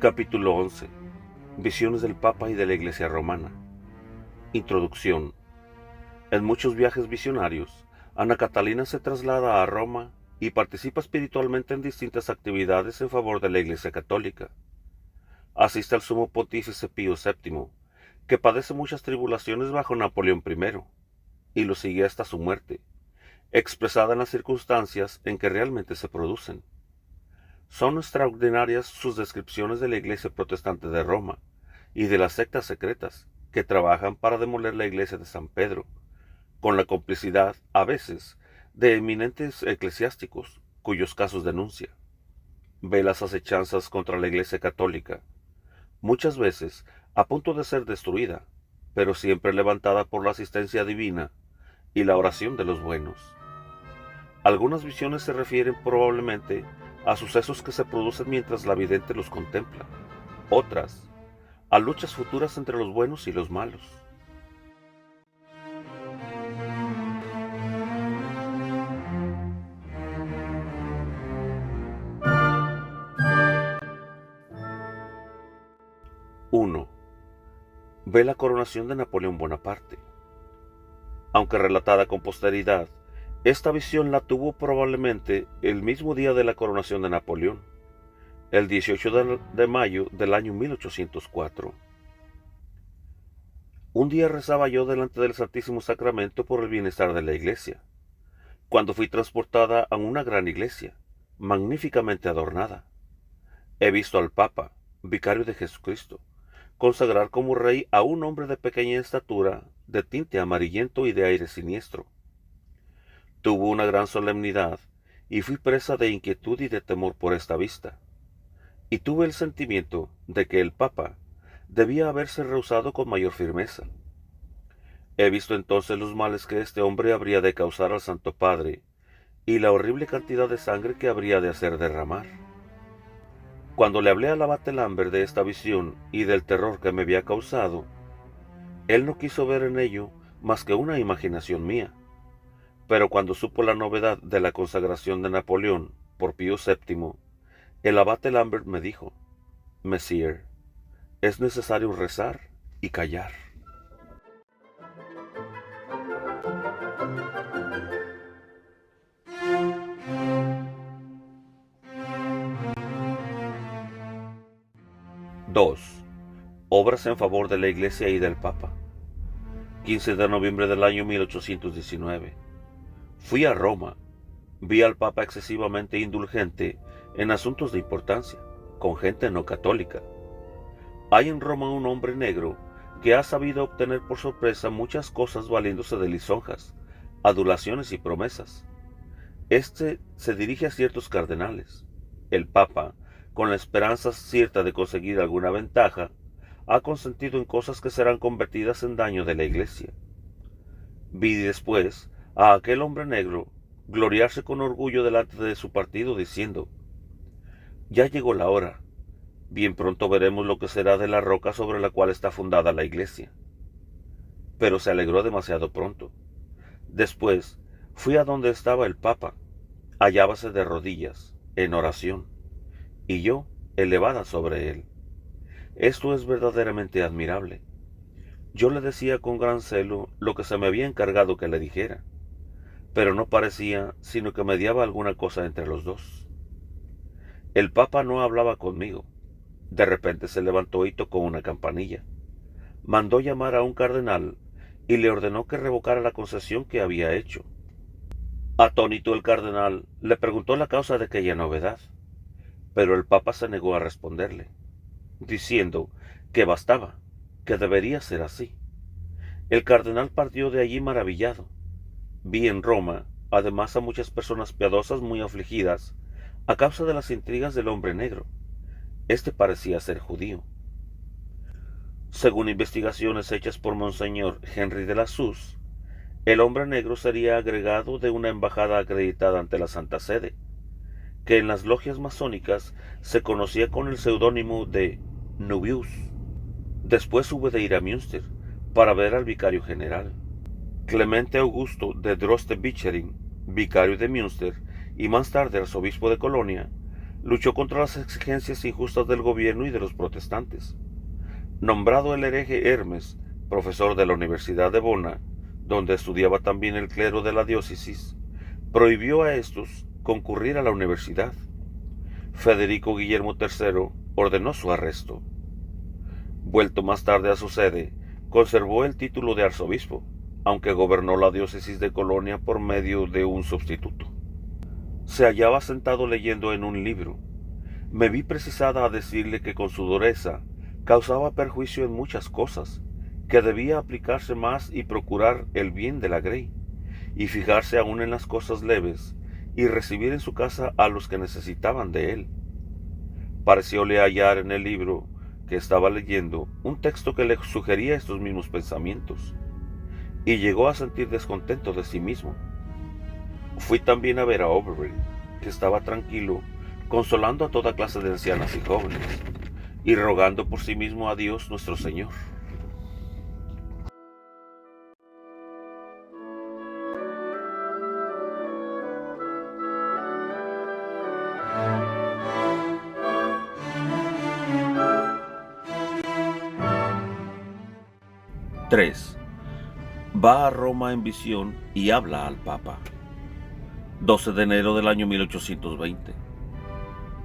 Capítulo 11. Visiones del Papa y de la Iglesia Romana. Introducción. En muchos viajes visionarios, Ana Catalina se traslada a Roma y participa espiritualmente en distintas actividades en favor de la Iglesia Católica. Asiste al sumo pontífice Pío VII, que padece muchas tribulaciones bajo Napoleón I, y lo sigue hasta su muerte, expresada en las circunstancias en que realmente se producen. Son extraordinarias sus descripciones de la Iglesia protestante de Roma y de las sectas secretas que trabajan para demoler la Iglesia de San Pedro, con la complicidad, a veces, de eminentes eclesiásticos cuyos casos denuncia. Ve las acechanzas contra la Iglesia católica, muchas veces a punto de ser destruida, pero siempre levantada por la asistencia divina y la oración de los buenos. Algunas visiones se refieren probablemente a sucesos que se producen mientras la vidente los contempla, otras a luchas futuras entre los buenos y los malos. ¡1! Ve la coronación de Napoleón Bonaparte. Aunque relatada con posteridad, esta visión la tuvo probablemente el mismo día de la coronación de Napoleón, el 18 de mayo del año 1804. Un día rezaba yo delante del Santísimo Sacramento por el bienestar de la Iglesia, cuando fui transportada a una gran iglesia, magníficamente adornada. He visto al Papa, vicario de Jesucristo, consagrar como rey a un hombre de pequeña estatura, de tinte amarillento y de aire siniestro. Tuvo una gran solemnidad, y fui presa de inquietud y de temor por esta vista. Y tuve el sentimiento de que el Papa debía haberse rehusado con mayor firmeza. He visto entonces los males que este hombre habría de causar al Santo Padre, y la horrible cantidad de sangre que habría de hacer derramar. Cuando le hablé al abate Lambert de esta visión y del terror que me había causado, él no quiso ver en ello más que una imaginación mía. Pero cuando supo la novedad de la consagración de Napoleón por Pío VII, el abate Lambert me dijo: «Messier, es necesario rezar y callar». ¡2! Obras en favor de la Iglesia y del Papa. 15 de noviembre del año 1819. Fui a Roma. Vi al Papa excesivamente indulgente en asuntos de importancia, con gente no católica. Hay en Roma un hombre negro que ha sabido obtener por sorpresa muchas cosas valiéndose de lisonjas, adulaciones y promesas. Este se dirige a ciertos cardenales. El Papa, con la esperanza cierta de conseguir alguna ventaja, ha consentido en cosas que serán convertidas en daño de la Iglesia. Vi después a aquel hombre negro gloriarse con orgullo delante de su partido, diciendo: «Ya llegó la hora. Bien pronto veremos lo que será de la roca sobre la cual está fundada la Iglesia». Pero se alegró demasiado pronto. Después fui a donde estaba el Papa. Hallábase de rodillas, en oración, y yo elevada sobre él. Esto es verdaderamente admirable. Yo le decía con gran celo lo que se me había encargado que le dijera, pero no parecía sino que mediaba alguna cosa entre los dos. El Papa no hablaba conmigo. De repente se levantó y tocó una campanilla. Mandó llamar a un cardenal y le ordenó que revocara la concesión que había hecho. Atónito, el cardenal le preguntó la causa de aquella novedad, pero el Papa se negó a responderle, diciendo que bastaba, que debería ser así. El cardenal partió de allí maravillado. Vi en Roma, además, a muchas personas piadosas muy afligidas a causa de las intrigas del hombre negro. Este parecía ser judío. Según investigaciones hechas por Monseñor Henry de la Suze, el hombre negro sería agregado de una embajada acreditada ante la Santa Sede, que en las logias masónicas se conocía con el seudónimo de Nubius. Después hube de ir a Münster para ver al vicario general. Clemente Augusto de Droste-Bichering, vicario de Münster y más tarde arzobispo de Colonia, Luchó contra las exigencias injustas del gobierno y de los protestantes. Nombrado el hereje Hermes, profesor de la Universidad de Bona, donde estudiaba también el clero de la diócesis, prohibió a estos concurrir a la universidad. Federico Guillermo III ordenó su arresto. Vuelto más tarde a su sede, conservó el título de arzobispo, aunque gobernó la diócesis de Colonia por medio de un sustituto. Se hallaba sentado leyendo en un libro. Me vi precisada a decirle que con su dureza causaba perjuicio en muchas cosas, que debía aplicarse más y procurar el bien de la grey, y fijarse aún en las cosas leves, y recibir en su casa a los que necesitaban de él. Parecióle hallar en el libro que estaba leyendo un texto que le sugería estos mismos pensamientos, y llegó a sentir descontento de sí mismo. Fui también a ver a Overbury, que estaba tranquilo, consolando a toda clase de ancianas y jóvenes, y rogando por sí mismo a Dios nuestro Señor. ―3. Va a Roma en visión y habla al Papa. 12 de enero del año 1820.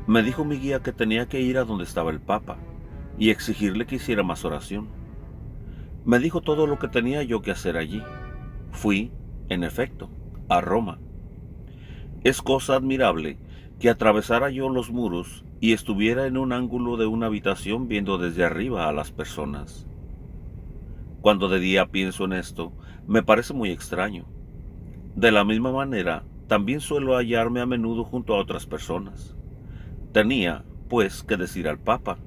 Me dijo mi guía que tenía que ir a donde estaba el Papa y exigirle que hiciera más oración. Me dijo todo lo que tenía yo que hacer allí. Fui, en efecto, a Roma. Es cosa admirable que atravesara yo los muros y estuviera en un ángulo de una habitación viendo desde arriba a las personas. Cuando de día pienso en esto, me parece muy extraño. De la misma manera, también suelo hallarme a menudo junto a otras personas. Tenía, pues, que decir al Papa,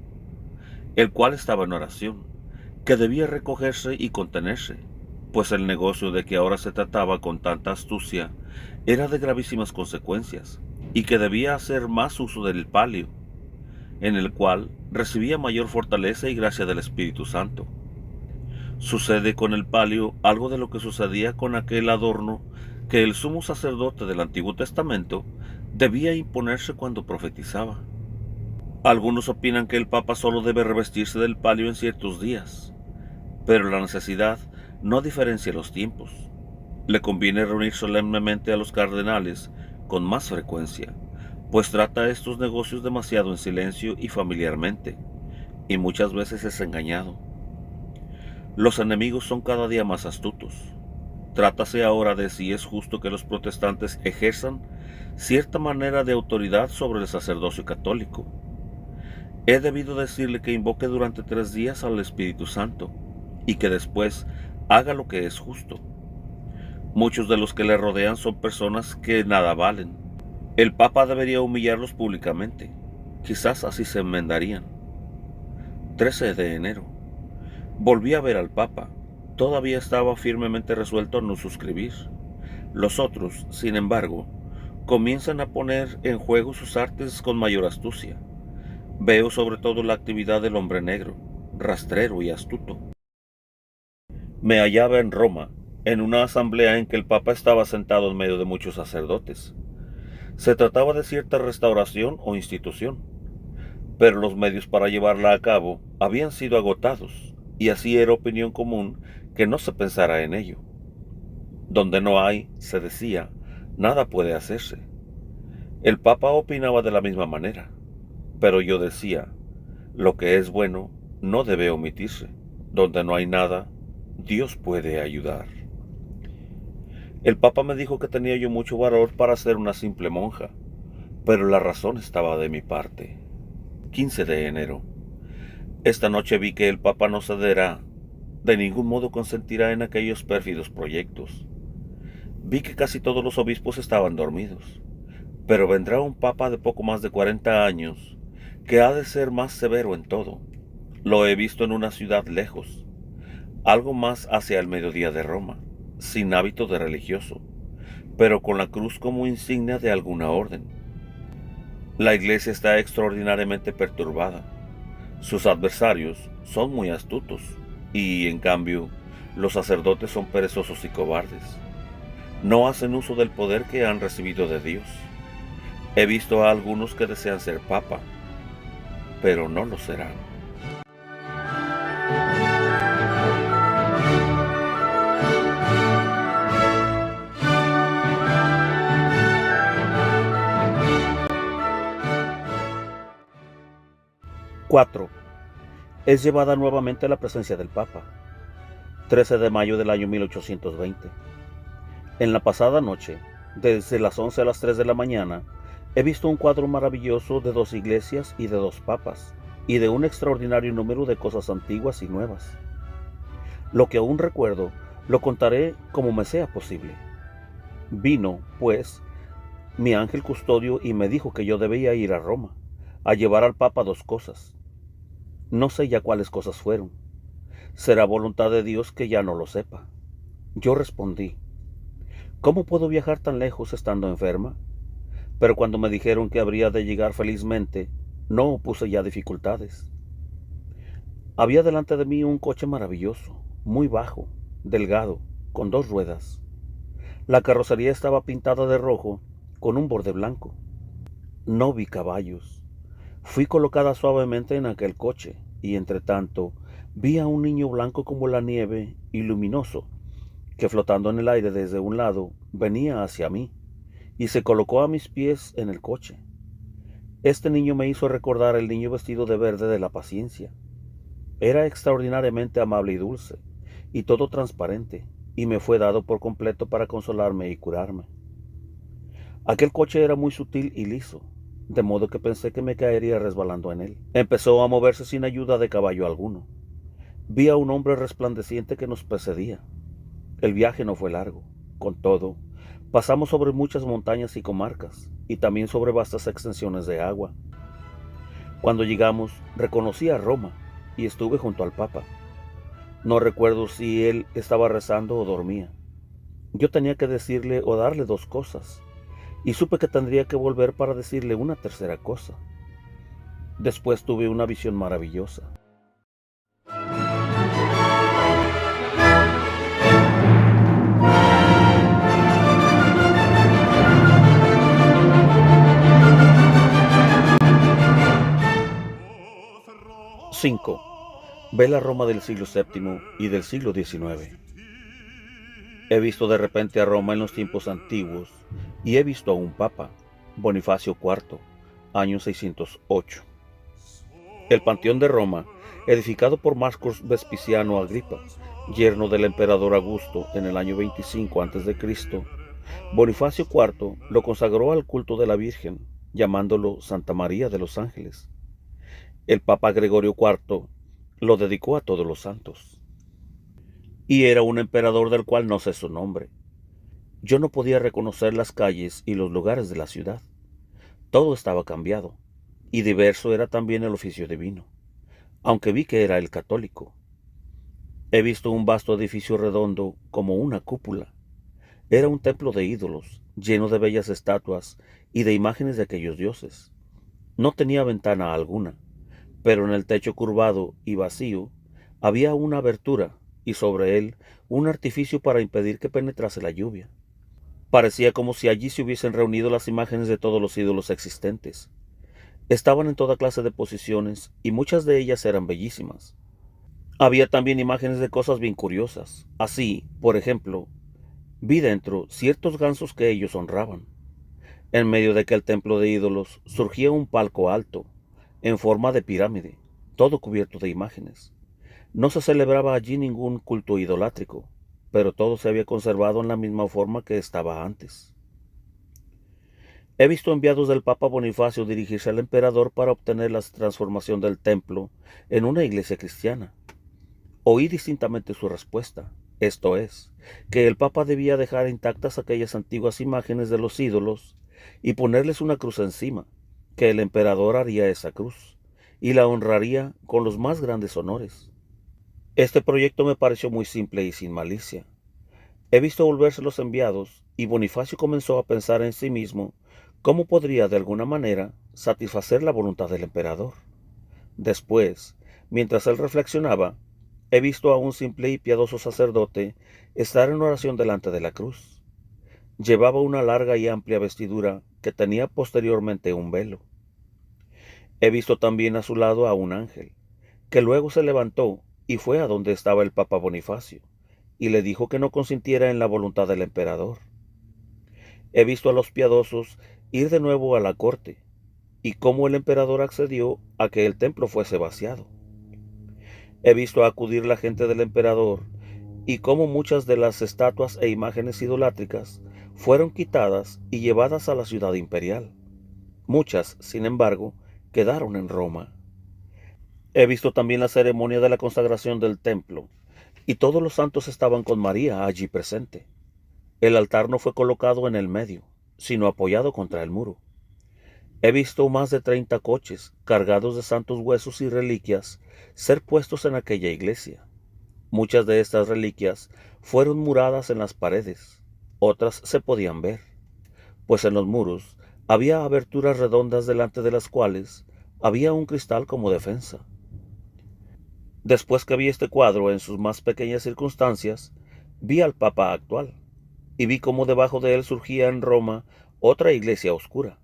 el cual estaba en oración, que debía recogerse y contenerse, pues el negocio de que ahora se trataba con tanta astucia era de gravísimas consecuencias, y que debía hacer más uso del palio, en el cual recibía mayor fortaleza y gracia del Espíritu Santo. Sucede con el palio algo de lo que sucedía con aquel adorno que el sumo sacerdote del Antiguo Testamento debía imponerse cuando profetizaba. Algunos opinan que el Papa solo debe revestirse del palio en ciertos días, pero la necesidad no diferencia los tiempos. Le conviene reunir solemnemente a los cardenales con más frecuencia, pues trata estos negocios demasiado en silencio y familiarmente, y muchas veces es engañado. Los enemigos son cada día más astutos. Trátase ahora de si es justo que los protestantes ejerzan cierta manera de autoridad sobre el sacerdocio católico. He debido decirle que invoque durante 3 días al Espíritu Santo y que después haga lo que es justo. Muchos de los que le rodean son personas que nada valen. El Papa debería humillarlos públicamente. Quizás así se enmendarían. 13 de enero. Volví a ver al Papa. Todavía estaba firmemente resuelto a no suscribir. Los otros, sin embargo, comienzan a poner en juego sus artes con mayor astucia. Veo sobre todo la actividad del hombre negro, rastrero y astuto. Me hallaba en Roma, en una asamblea en que el Papa estaba sentado en medio de muchos sacerdotes. Se trataba de cierta restauración o institución, pero los medios para llevarla a cabo habían sido agotados, y así era opinión común que no se pensara en ello. Donde no hay, se decía, nada puede hacerse. El Papa opinaba de la misma manera, pero yo decía, lo que es bueno no debe omitirse. Donde no hay nada, Dios puede ayudar. El Papa me dijo que tenía yo mucho valor para ser una simple monja, pero la razón estaba de mi parte. 15 de enero. Esta noche vi que el Papa no cederá, de ningún modo consentirá en aquellos pérfidos proyectos. Vi que casi todos los obispos estaban dormidos, pero vendrá un Papa de poco más de 40 años, que ha de ser más severo en todo. Lo he visto en una ciudad lejos, algo más hacia el mediodía de Roma, sin hábito de religioso, pero con la cruz como insignia de alguna orden. La iglesia está extraordinariamente perturbada. Sus adversarios son muy astutos y, en cambio, los sacerdotes son perezosos y cobardes. No hacen uso del poder que han recibido de Dios. He visto a algunos que desean ser papa, pero no lo serán. Cuatro. Es llevada nuevamente a la presencia del Papa. 13 de mayo del año 1820. En la pasada noche, desde las 11 a las 3 de la mañana, he visto un cuadro maravilloso de 2 iglesias y de 2 papas, y de un extraordinario número de cosas antiguas y nuevas. Lo que aún recuerdo, lo contaré como me sea posible. Vino, pues, mi ángel custodio y me dijo que yo debía ir a Roma, a llevar al Papa 2 cosas. No sé ya cuáles cosas fueron. Será voluntad de Dios que ya no lo sepa. Yo respondí: ¿cómo puedo viajar tan lejos estando enferma? Pero cuando me dijeron que habría de llegar felizmente, no opuse ya dificultades. Había delante de mí un coche maravilloso, muy bajo, delgado, con 2 ruedas. La carrocería estaba pintada de rojo, con un borde blanco. No vi caballos. Fui colocada suavemente en aquel coche, y entre tanto vi a un niño blanco como la nieve y luminoso, que flotando en el aire desde un lado venía hacia mí, y se colocó a mis pies en el coche. Este niño me hizo recordar al niño vestido de verde de la paciencia. Era extraordinariamente amable y dulce, y todo transparente, y me fue dado por completo para consolarme y curarme. Aquel coche era muy sutil y liso, de modo que pensé que me caería resbalando en él. Empezó a moverse sin ayuda de caballo alguno. Vi a un hombre resplandeciente que nos precedía. El viaje no fue largo. Con todo, pasamos sobre muchas montañas y comarcas, y también sobre vastas extensiones de agua. Cuando llegamos, reconocí a Roma, y estuve junto al Papa. No recuerdo si él estaba rezando o dormía. Yo tenía que decirle o darle 2 cosas, y supe que tendría que volver para decirle una tercera cosa. Después tuve una visión maravillosa. 5. Ve la Roma del siglo VII y del siglo XIX. He visto de repente a Roma en los tiempos antiguos, y he visto a un papa, Bonifacio IV, año 608. El Panteón de Roma, edificado por Marcos Vespasiano Agripa, yerno del emperador Augusto en el año 25 a.C., Bonifacio IV lo consagró al culto de la Virgen, llamándolo Santa María de los Ángeles. El Papa Gregorio IV lo dedicó a todos los santos. Y era un emperador del cual no sé su nombre. Yo no podía reconocer las calles y los lugares de la ciudad. Todo estaba cambiado, y diverso era también el oficio divino, aunque vi que era el católico. He visto un vasto edificio redondo como una cúpula. Era un templo de ídolos, lleno de bellas estatuas y de imágenes de aquellos dioses. No tenía ventana alguna, pero en el techo curvado y vacío había una abertura, y sobre él un artificio para impedir que penetrase la lluvia. Parecía como si allí se hubiesen reunido las imágenes de todos los ídolos existentes. Estaban en toda clase de posiciones, y muchas de ellas eran bellísimas. Había también imágenes de cosas bien curiosas. Así, por ejemplo, vi dentro ciertos gansos que ellos honraban. En medio de aquel templo de ídolos surgía un palco alto, en forma de pirámide, todo cubierto de imágenes. No se celebraba allí ningún culto idolátrico, pero todo se había conservado en la misma forma que estaba antes. He visto enviados del Papa Bonifacio dirigirse al emperador para obtener la transformación del templo en una iglesia cristiana. Oí distintamente su respuesta, esto es, que el Papa debía dejar intactas aquellas antiguas imágenes de los ídolos y ponerles una cruz encima, que el emperador haría esa cruz, y la honraría con los más grandes honores. Este proyecto me pareció muy simple y sin malicia. He visto volverse los enviados, y Bonifacio comenzó a pensar en sí mismo cómo podría de alguna manera satisfacer la voluntad del emperador. Después, mientras él reflexionaba, he visto a un simple y piadoso sacerdote estar en oración delante de la cruz. Llevaba una larga y amplia vestidura que tenía posteriormente un velo. He visto también a su lado a un ángel, que luego se levantó y fue a donde estaba el Papa Bonifacio, y le dijo que no consintiera en la voluntad del emperador. He visto a los piadosos ir de nuevo a la corte, y cómo el emperador accedió a que el templo fuese vaciado. He visto acudir la gente del emperador, y cómo muchas de las estatuas e imágenes idolátricas fueron quitadas y llevadas a la ciudad imperial. Muchas, sin embargo, quedaron en Roma. He visto también la ceremonia de la consagración del templo, y todos los santos estaban con María allí presente. El altar no fue colocado en el medio, sino apoyado contra el muro. He visto más de 30 coches cargados de santos huesos y reliquias ser puestos en aquella iglesia. Muchas de estas reliquias fueron muradas en las paredes, otras se podían ver, pues en los muros había aberturas redondas delante de las cuales había un cristal como defensa. Después que vi este cuadro en sus más pequeñas circunstancias, vi al Papa actual, y vi cómo debajo de él surgía en Roma otra iglesia oscura,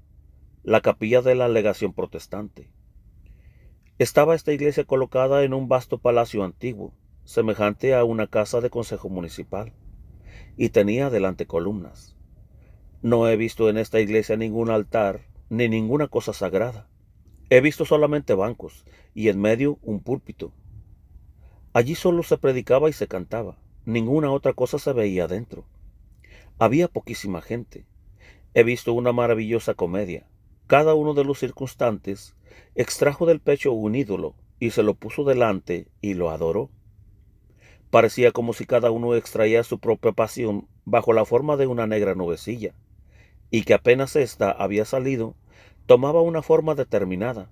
la capilla de la legación protestante. Estaba esta iglesia colocada en un vasto palacio antiguo, semejante a una casa de consejo municipal, y tenía delante columnas. No he visto en esta iglesia ningún altar ni ninguna cosa sagrada. He visto solamente bancos y en medio un púlpito. Allí solo se predicaba y se cantaba, ninguna otra cosa se veía dentro. Había poquísima gente. He visto una maravillosa comedia. Cada uno de los circunstantes extrajo del pecho un ídolo y se lo puso delante y lo adoró. Parecía como si cada uno extraía su propia pasión bajo la forma de una negra nubecilla, y que apenas ésta había salido, tomaba una forma determinada.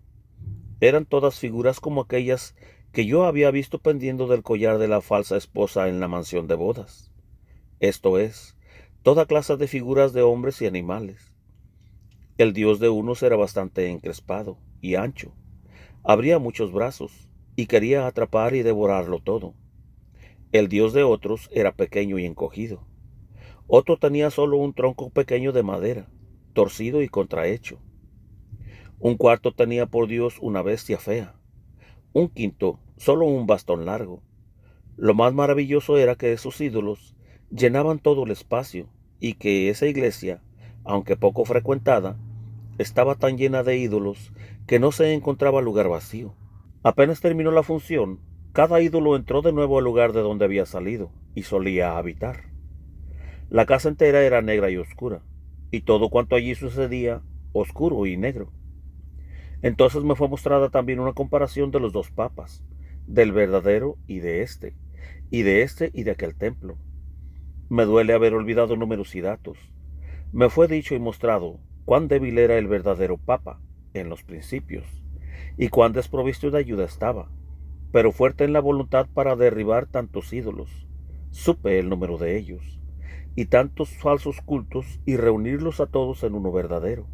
Eran todas figuras como aquellas que yo había visto pendiendo del collar de la falsa esposa en la mansión de bodas. Esto es, toda clase de figuras de hombres y animales. El dios de unos era bastante encrespado y ancho, abría muchos brazos y quería atrapar y devorarlo todo. El dios de otros era pequeño y encogido. Otro tenía solo un tronco pequeño de madera, torcido y contrahecho. Un cuarto tenía por dios una bestia fea. Un quinto solo un bastón largo. Lo más maravilloso era que esos ídolos llenaban todo el espacio y que esa iglesia, aunque poco frecuentada, estaba tan llena de ídolos que no se encontraba lugar vacío. Apenas terminó la función, cada ídolo entró de nuevo al lugar de donde había salido y solía habitar. La casa entera era negra y oscura, y todo cuanto allí sucedía, oscuro y negro. Entonces me fue mostrada también una comparación de los dos papas, del verdadero y de este y de aquel templo. Me duele haber olvidado números y datos. Me fue dicho y mostrado cuán débil era el verdadero papa en los principios, y cuán desprovisto de ayuda estaba, pero fuerte en la voluntad para derribar tantos ídolos. Supe el número de ellos, y tantos falsos cultos, y reunirlos a todos en uno verdadero.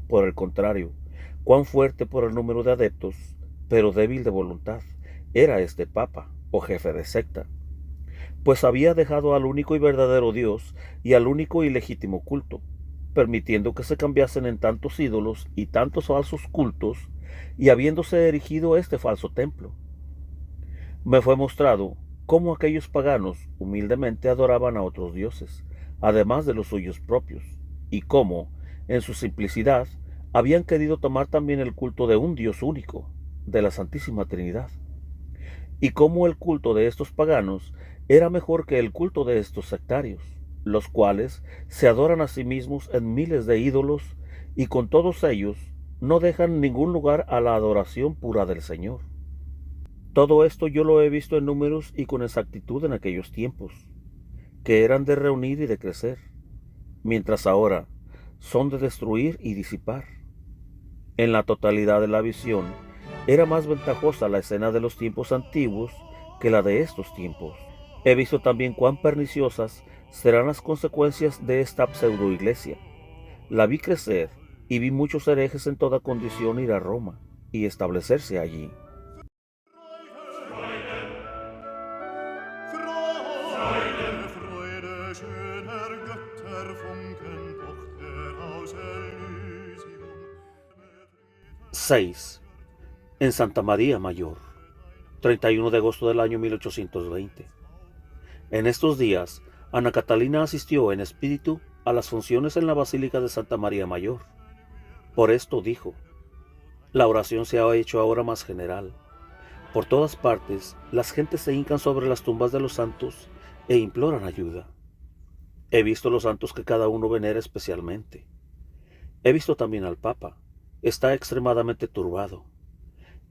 Por el contrario, cuán fuerte por el número de adeptos, pero débil de voluntad, era este papa, o jefe de secta, pues había dejado al único y verdadero Dios y al único y legítimo culto, permitiendo que se cambiasen en tantos ídolos y tantos falsos cultos, y habiéndose erigido este falso templo. Me fue mostrado cómo aquellos paganos humildemente adoraban a otros dioses, además de los suyos propios, y cómo, en su simplicidad, habían querido tomar también el culto de un Dios único, de la Santísima Trinidad, y cómo el culto de estos paganos era mejor que el culto de estos sectarios, los cuales se adoran a sí mismos en miles de ídolos, y con todos ellos no dejan ningún lugar a la adoración pura del Señor. Todo esto yo lo he visto en números y con exactitud en aquellos tiempos, que eran de reunir y de crecer, mientras ahora son de destruir y disipar. En la totalidad de la visión, era más ventajosa la escena de los tiempos antiguos que la de estos tiempos. He visto también cuán perniciosas serán las consecuencias de esta pseudoiglesia. La vi crecer y vi muchos herejes en toda condición ir a Roma y establecerse allí. Freude, schöner Götterfunken, Tochter aus 6. En Santa María Mayor, 31 de agosto del año 1820. En estos días, Ana Catalina asistió en espíritu a las funciones en la Basílica de Santa María Mayor. Por esto dijo: la oración se ha hecho ahora más general. Por todas partes, las gentes se hincan sobre las tumbas de los santos e imploran ayuda. He visto los santos que cada uno venera especialmente. He visto también al Papa. Está extremadamente turbado.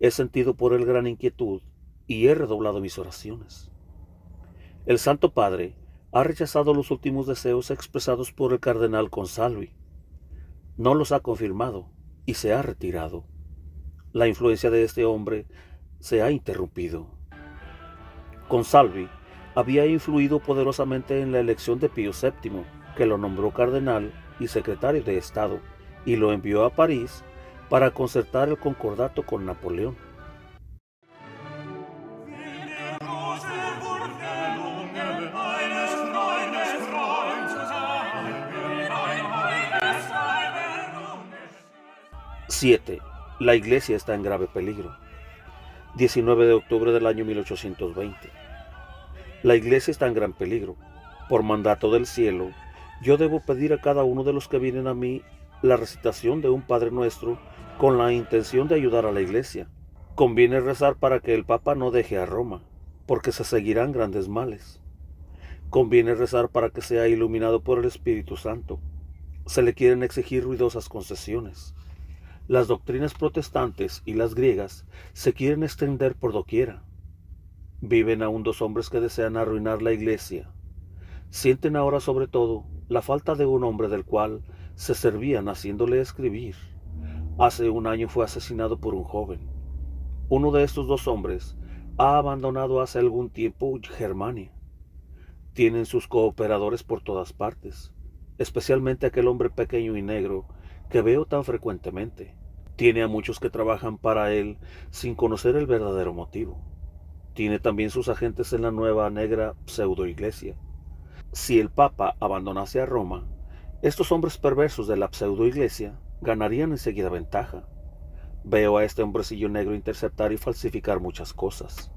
He sentido por él gran inquietud y he redoblado mis oraciones. El Santo Padre ha rechazado los últimos deseos expresados por el cardenal Consalvi. No los ha confirmado y se ha retirado. La influencia de este hombre se ha interrumpido. Consalvi había influido poderosamente en la elección de Pío VII, que lo nombró cardenal y secretario de Estado, y lo envió a París para concertar el concordato con Napoleón. Siete. La Iglesia está en grave peligro. 19 de octubre del año 1820. La Iglesia está en gran peligro. Por mandato del cielo, yo debo pedir a cada uno de los que vienen a mí la recitación de un Padre Nuestro con la intención de ayudar a la Iglesia. Conviene rezar para que el Papa no deje a Roma, porque se seguirán grandes males. Conviene rezar para que sea iluminado por el Espíritu Santo. Se le quieren exigir ruidosas concesiones. Las doctrinas protestantes y las griegas se quieren extender por doquiera. Viven aún dos hombres que desean arruinar la Iglesia. Sienten ahora sobre todo la falta de un hombre del cual se servían haciéndole escribir. Hace un año fue asesinado por un joven. Uno de estos dos hombres ha abandonado hace algún tiempo Germania. Tienen sus cooperadores por todas partes, especialmente aquel hombre pequeño y negro que veo tan frecuentemente. Tiene a muchos que trabajan para él sin conocer el verdadero motivo. Tiene también sus agentes en la nueva negra pseudo-iglesia. Si el Papa abandonase a Roma, estos hombres perversos de la pseudo-iglesia ganarían enseguida ventaja. Veo a este hombrecillo negro interceptar y falsificar muchas cosas.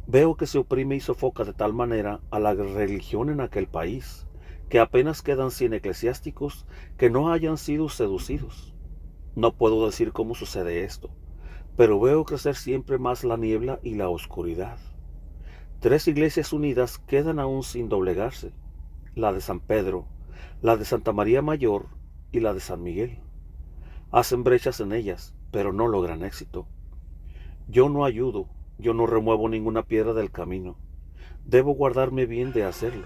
Veo que se oprime y sofoca de tal manera a la religión en aquel país, que apenas quedan 100 eclesiásticos que no hayan sido seducidos. No puedo decir cómo sucede esto, pero veo crecer siempre más la niebla y la oscuridad. 3 iglesias unidas quedan aún sin doblegarse: la de San Pedro, la de Santa María Mayor y la de San Miguel. Hacen brechas en ellas, pero no logran éxito. Yo no ayudo, yo no remuevo ninguna piedra del camino. Debo guardarme bien de hacerlo.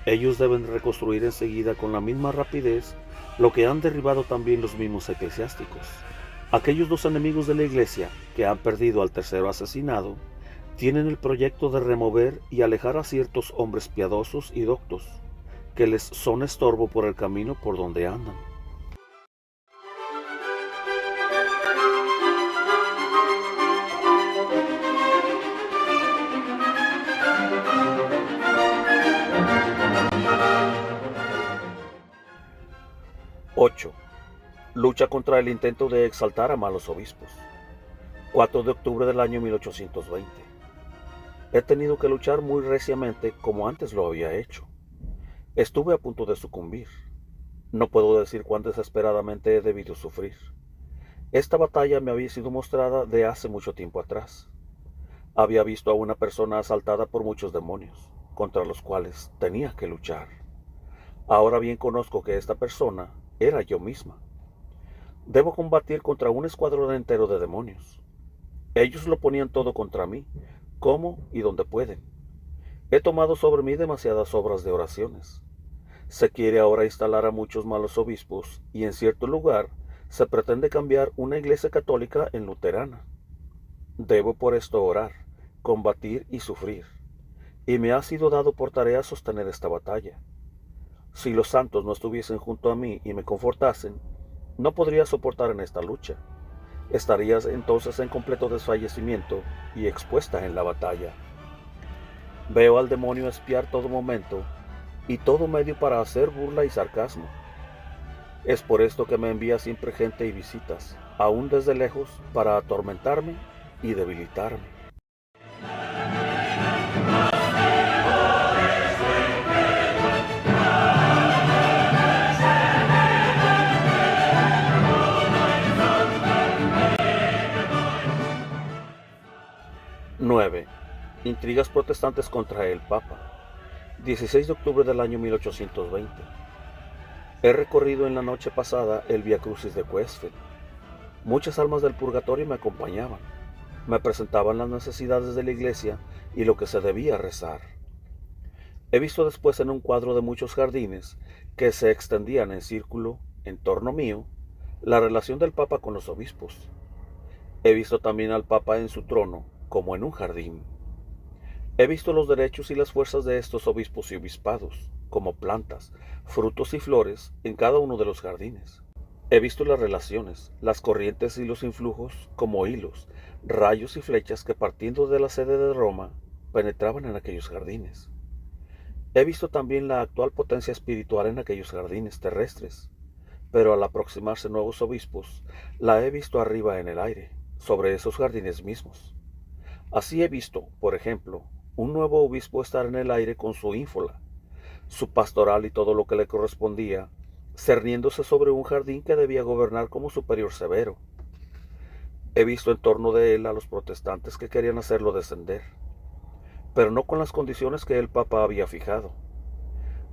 Ellos deben reconstruir enseguida con la misma rapidez lo que han derribado también los mismos eclesiásticos. Aquellos dos enemigos de la Iglesia que han perdido al tercero asesinado tienen el proyecto de remover y alejar a ciertos hombres piadosos y doctos que les son estorbo por el camino por donde andan. Ocho. Lucha contra el intento de exaltar a malos obispos. 4 de octubre del año 1820. He tenido que luchar muy reciamente como antes lo había hecho. Estuve a punto de sucumbir. No puedo decir cuán desesperadamente he debido sufrir. Esta batalla me había sido mostrada de hace mucho tiempo atrás. Había visto a una persona asaltada por muchos demonios, contra los cuales tenía que luchar. Ahora bien conozco que esta persona era yo misma. Debo combatir contra un escuadrón entero de demonios. Ellos lo ponían todo contra mí, como y donde pueden. He tomado sobre mí demasiadas obras de oraciones. Se quiere ahora instalar a muchos malos obispos y en cierto lugar se pretende cambiar una iglesia católica en luterana. Debo por esto orar, combatir y sufrir, y me ha sido dado por tarea sostener esta batalla. Si los santos no estuviesen junto a mí y me confortasen, no podría soportar en esta lucha. Estarías entonces en completo desfallecimiento y expuesta en la batalla. Veo al demonio espiar todo momento y todo medio para hacer burla y sarcasmo. Es por esto que me envía siempre gente y visitas, aún desde lejos, para atormentarme y debilitarme. ¡9! Intrigas protestantes contra el Papa. 16 de octubre del año 1820. He recorrido en la noche pasada el Vía Crucis de Westfield. Muchas almas del purgatorio me acompañaban. Me presentaban las necesidades de la iglesia y lo que se debía rezar. He visto después en un cuadro de muchos jardines que se extendían en círculo, en torno mío, la relación del Papa con los obispos. He visto también al Papa en su trono, como en un jardín. He visto los derechos y las fuerzas de estos obispos y obispados, como plantas, frutos y flores, en cada uno de los jardines. He visto las relaciones, las corrientes y los influjos, como hilos, rayos y flechas que partiendo de la sede de Roma, penetraban en aquellos jardines. He visto también la actual potencia espiritual en aquellos jardines terrestres, pero al aproximarse nuevos obispos, la he visto arriba en el aire, sobre esos jardines mismos. Así he visto, por ejemplo, un nuevo obispo estar en el aire con su ínfola, su pastoral y todo lo que le correspondía, cerniéndose sobre un jardín que debía gobernar como superior severo. He visto en torno de él a los protestantes que querían hacerlo descender, pero no con las condiciones que el Papa había fijado.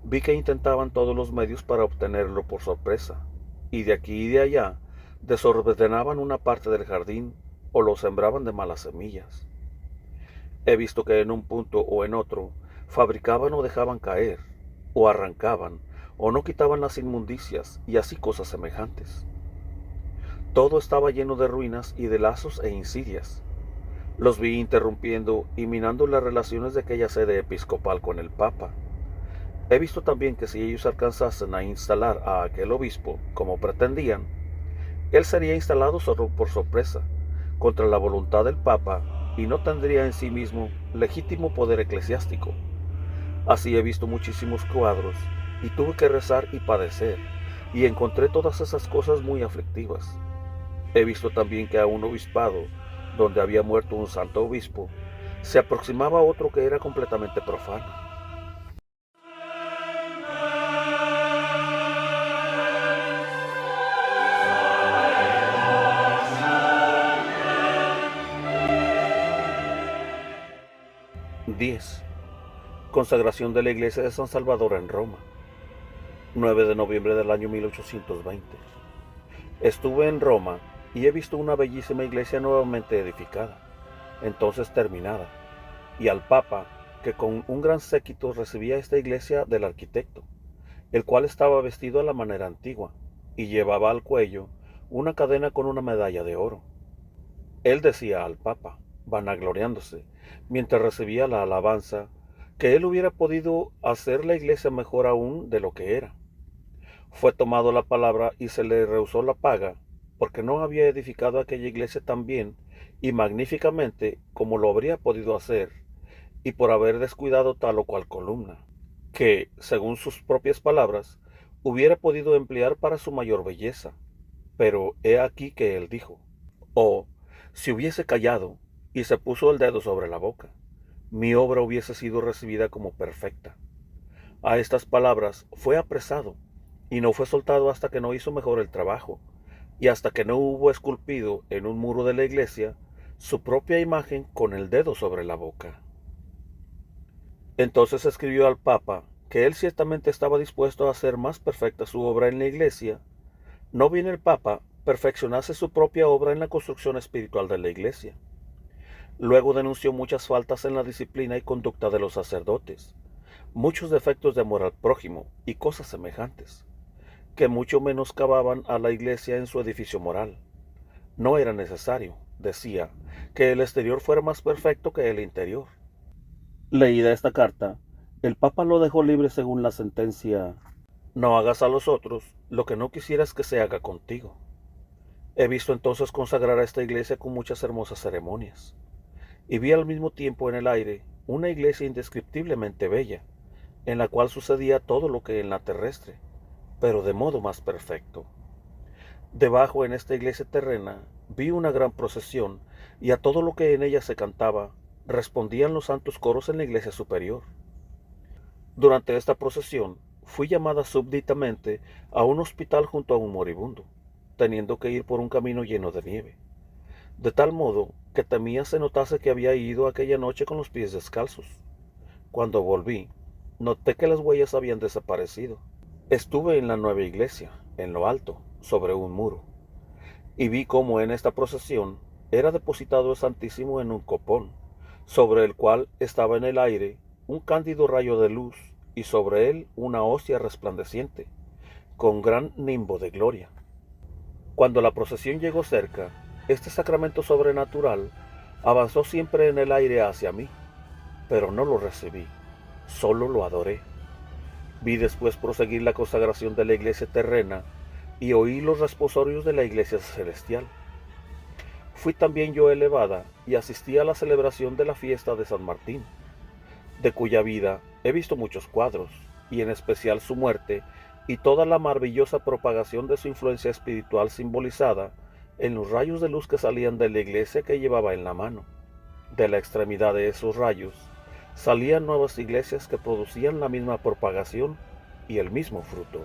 Vi que intentaban todos los medios para obtenerlo por sorpresa, y de aquí y de allá desordenaban una parte del jardín o lo sembraban de malas semillas. He visto que en un punto o en otro fabricaban o dejaban caer, o arrancaban, o no quitaban las inmundicias y así cosas semejantes. Todo estaba lleno de ruinas y de lazos e insidias. Los vi interrumpiendo y minando las relaciones de aquella sede episcopal con el Papa. He visto también que si ellos alcanzasen a instalar a aquel obispo, como pretendían, él sería instalado solo por sorpresa, contra la voluntad del Papa, y no tendría en sí mismo legítimo poder eclesiástico. Así he visto muchísimos cuadros, y tuve que rezar y padecer, y encontré todas esas cosas muy aflictivas. He visto también que a un obispado, donde había muerto un santo obispo, se aproximaba otro que era completamente profano. ¡10! Consagración de la iglesia de San Salvador en Roma. 9 de noviembre del año 1820. Estuve en Roma y he visto una bellísima iglesia nuevamente edificada, entonces terminada, y al Papa, que con un gran séquito recibía esta iglesia del arquitecto, el cual estaba vestido a la manera antigua, y llevaba al cuello una cadena con una medalla de oro. Él decía al Papa, vanagloriándose, mientras recibía la alabanza, que él hubiera podido hacer la iglesia mejor aún de lo que era. Fue tomado la palabra y se le rehusó la paga, porque no había edificado aquella iglesia tan bien y magníficamente como lo habría podido hacer, y por haber descuidado tal o cual columna, que, según sus propias palabras, hubiera podido emplear para su mayor belleza. Pero he aquí que él dijo, oh, si hubiese callado, y se puso el dedo sobre la boca, mi obra hubiese sido recibida como perfecta. A estas palabras fue apresado, y no fue soltado hasta que no hizo mejor el trabajo, y hasta que no hubo esculpido en un muro de la iglesia su propia imagen con el dedo sobre la boca. Entonces escribió al Papa que él ciertamente estaba dispuesto a hacer más perfecta su obra en la iglesia, no bien el Papa perfeccionase su propia obra en la construcción espiritual de la iglesia. Luego denunció muchas faltas en la disciplina y conducta de los sacerdotes, muchos defectos de amor al prójimo y cosas semejantes, que mucho menoscababan a la iglesia en su edificio moral. No era necesario, decía, que el exterior fuera más perfecto que el interior. Leída esta carta, el Papa lo dejó libre según la sentencia: no hagas a los otros lo que no quisieras que se haga contigo. He visto entonces consagrar a esta iglesia con muchas hermosas ceremonias, y vi al mismo tiempo en el aire una iglesia indescriptiblemente bella, en la cual sucedía todo lo que en la terrestre, pero de modo más perfecto. Debajo en esta iglesia terrena vi una gran procesión y a todo lo que en ella se cantaba respondían los santos coros en la iglesia superior. Durante esta procesión fui llamada súbditamente a un hospital junto a un moribundo, teniendo que ir por un camino lleno de nieve, de tal modo que temía se notase que había ido aquella noche con los pies descalzos. Cuando volví, noté que las huellas habían desaparecido. Estuve en la nueva iglesia, en lo alto, sobre un muro, y vi cómo en esta procesión era depositado el Santísimo en un copón, sobre el cual estaba en el aire un cándido rayo de luz, y sobre él una hostia resplandeciente, con gran nimbo de gloria. Cuando la procesión llegó cerca, este sacramento sobrenatural avanzó siempre en el aire hacia mí, pero no lo recibí, solo lo adoré. Vi después proseguir la consagración de la iglesia terrena y oí los responsorios de la iglesia celestial. Fui también yo elevada y asistí a la celebración de la fiesta de San Martín, de cuya vida he visto muchos cuadros, y en especial su muerte y toda la maravillosa propagación de su influencia espiritual simbolizada en los rayos de luz que salían de la iglesia que llevaba en la mano. De la extremidad de esos rayos salían nuevas iglesias que producían la misma propagación y el mismo fruto.